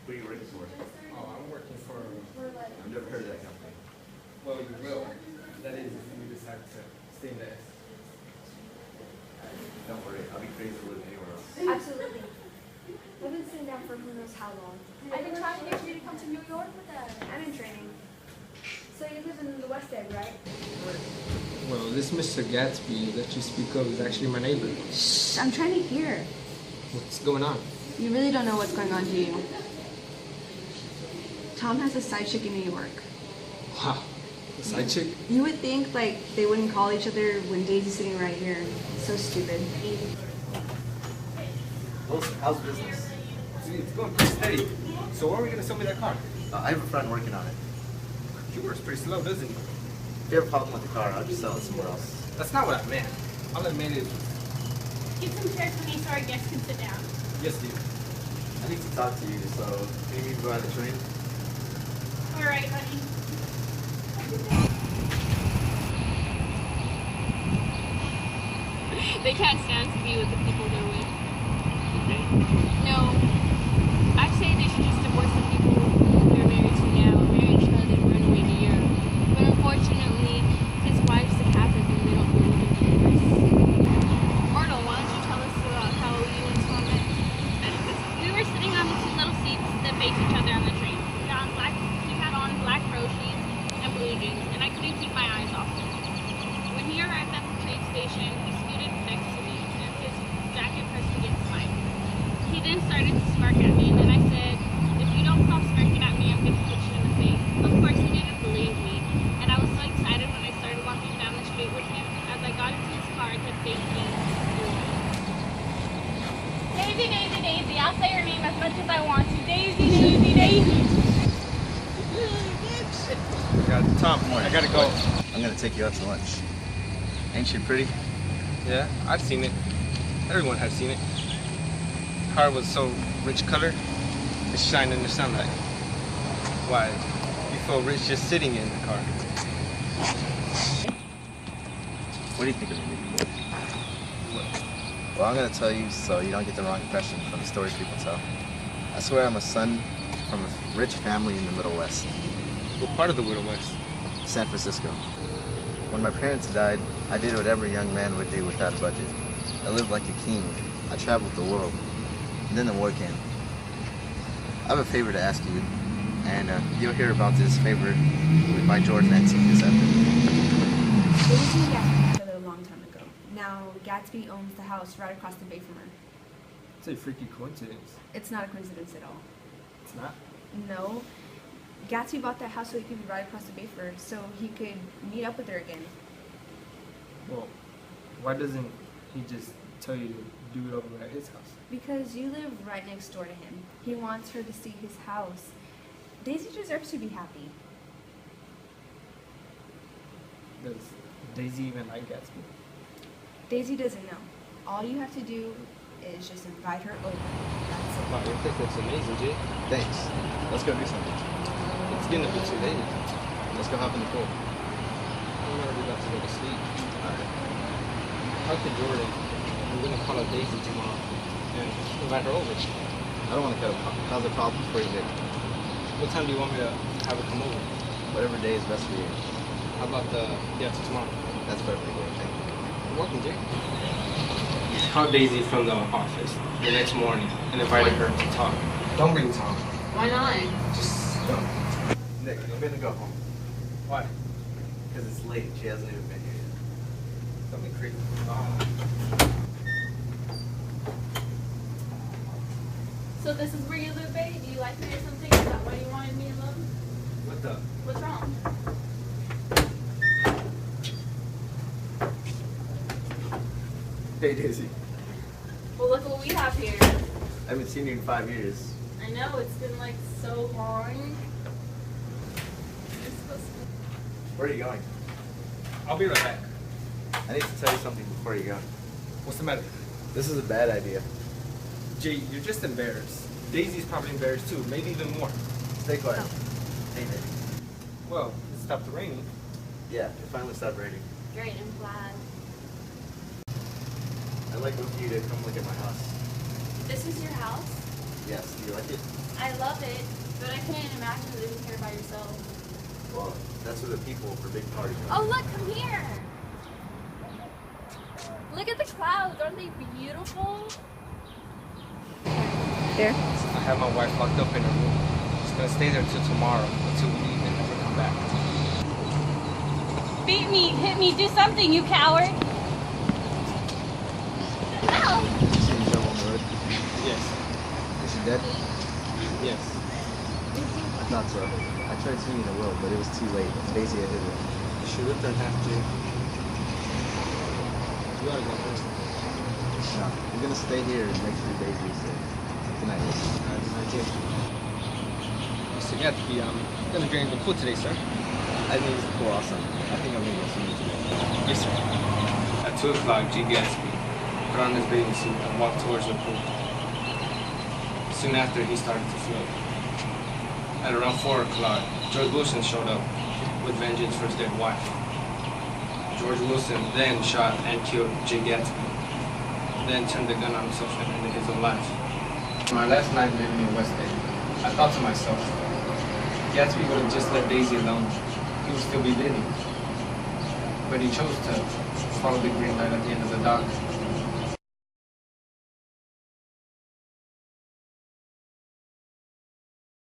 Who are you working for? Oh, I'm working for... I've never heard of that company. Well, you will. That is, if you decide to stay there. Don't worry, I'll be crazy to live anywhere else. Absolutely. I've been sitting down for who knows how long. I've been trying to get you to come to New York with us. I'm in training. So you live in the West End, right? Well, this Mr. Gatsby that you speak of is actually my neighbor. Shh, I'm trying to hear. What's going on? You really don't know what's going on, do you? Tom has a side chick in New York. Wow. The side chick? You would think, like, they wouldn't call each other when Daisy's sitting right here. So stupid. How's business? It's going pretty steady. So when are we going to sell me that car? I have a friend working on it. He works pretty slow, doesn't he? If you have a problem with the car, I'll just sell it somewhere else. That's not what I meant. All I meant is... Get some chairs for me so our guests can sit down. Yes, dude. I need to talk to you, so can you meet me by the train? All right, honey. They can't stand to be with the people they're with. No. I say they should just divorce the people they're married to now, marry each other, and run away to Europe. But unfortunately, his wife's a Catholic and they don't believe in divorce. Myrtle, why don't you tell us about how you and Tom met? We were sitting on the two little seats that face each other on the train. He had on black crow sheets and blue jeans, and I couldn't keep my eyes off him. When he arrived at the train station, he scooted next to me, and his jacket pressed against mine. He then started to smirk at me, and then I said, "If you don't stop smirking at me, I'm going to hit you in the face." Of course, he didn't believe me, and I was so excited when I started walking down the street with him. As I got into his car, I kept thinking, Daisy, Daisy, Daisy, I'll say your name as much as I want to. Daisy, Daisy, Daisy. Tom, I gotta go. I'm gonna take you out to lunch. Ain't she pretty? Yeah, I've seen it. Everyone has seen it. The car was so rich color, it shined in the sunlight. Why, you feel rich just sitting in the car. What do you think of me? Well, I'm gonna tell you so you don't get the wrong impression from the stories people tell. I swear I'm a son from a rich family in the Middle West, What part of the Middle West? San Francisco. When my parents died, I did what every young man would do without a budget. I lived like a king. I traveled the world. And then the war came. I have a favor to ask you, and you'll hear about this favor with my Jordan Nancy this afternoon. Daisy and Gatsby got together a long time ago. Now, Gatsby owns the house right across the bay from her. It's a freaky coincidence. It's not a coincidence at all. It's not? No. Gatsby bought that house so he could be right across the bay for her, so he could meet up with her again. Well, why doesn't he just tell you to do it over at his house? Because you live right next door to him. He wants her to see his house. Daisy deserves to be happy. Does Daisy even like Gatsby? Daisy doesn't know. All you have to do is just invite her over. That's it. Wow, your pick looks amazing, Jay. Thanks. Let's go do something. It's getting a bit too late. Let's go hop in the pool. I'm already about to go to sleep. Alright. Talk to Jordan. I'm gonna call up Daisy tomorrow and invite her over. I don't want to cause a problem for you, Vic. What time do you want me to have her come over? Whatever day is best for you. How about the day after tomorrow? That's perfectly good. Thank you. You're welcome, Jay. Call Daisy from the office the next morning and invited her to talk. Don't bring Tom. Why not? Just don't. Nick, I'm gonna go home. Why? Because it's late. She hasn't even been here yet. Don't be creepy. So this is where you live, babe? Do you like me or something? Is that why you wanted me alone? What the? What's wrong? Hey, Daisy. Well, look what we have here. I haven't seen you in 5 years. I know, it's been like so long. You're supposed to... Where are you going? I'll be right back. I need to tell you something before you go. What's the matter? This is a bad idea. Jay, you're just embarrassed. Daisy's probably embarrassed too, maybe even more. Stay quiet. Hey, Nick. Well, it stopped raining. Yeah, it finally stopped raining. Great, I'm glad. I'd like both of you to come look at my house. This is your house? Yes, do you like it? I love it, but I couldn't imagine living here by yourself. Well, that's where the people for big party go. Oh, look, come here. Look at the clouds. Aren't they beautiful? There. I have my wife locked up in her room. She's gonna stay there till tomorrow, until we leave and never come back. Beat me, hit me, do something, you coward. Ow! You see the devil on the road? Yes. Is she dead? Yes. I thought so. I tried swinging the will, but it was too late. Daisy had hit it. She ripped her in half, Jay. You gotta go first. No, we're gonna stay here and make sure Daisy is safe. Good night. Mr. Gatsby, I'm gonna drain the pool today, sir. I think it's cool, awesome. I think I'm gonna go swimming today. Yes, sir. At 2 o'clock, G. Gatsby put on his bathing suit and walked towards the pool. Soon after, he started to float. At around 4 o'clock, George Wilson showed up with vengeance for his dead wife. George Wilson then shot and killed J. Gatsby, then turned the gun on himself and ended his own life. My last night living in West End, I thought to myself, Gatsby would have just let Daisy alone. He would still be living. But he chose to follow the green light at the end of the dock.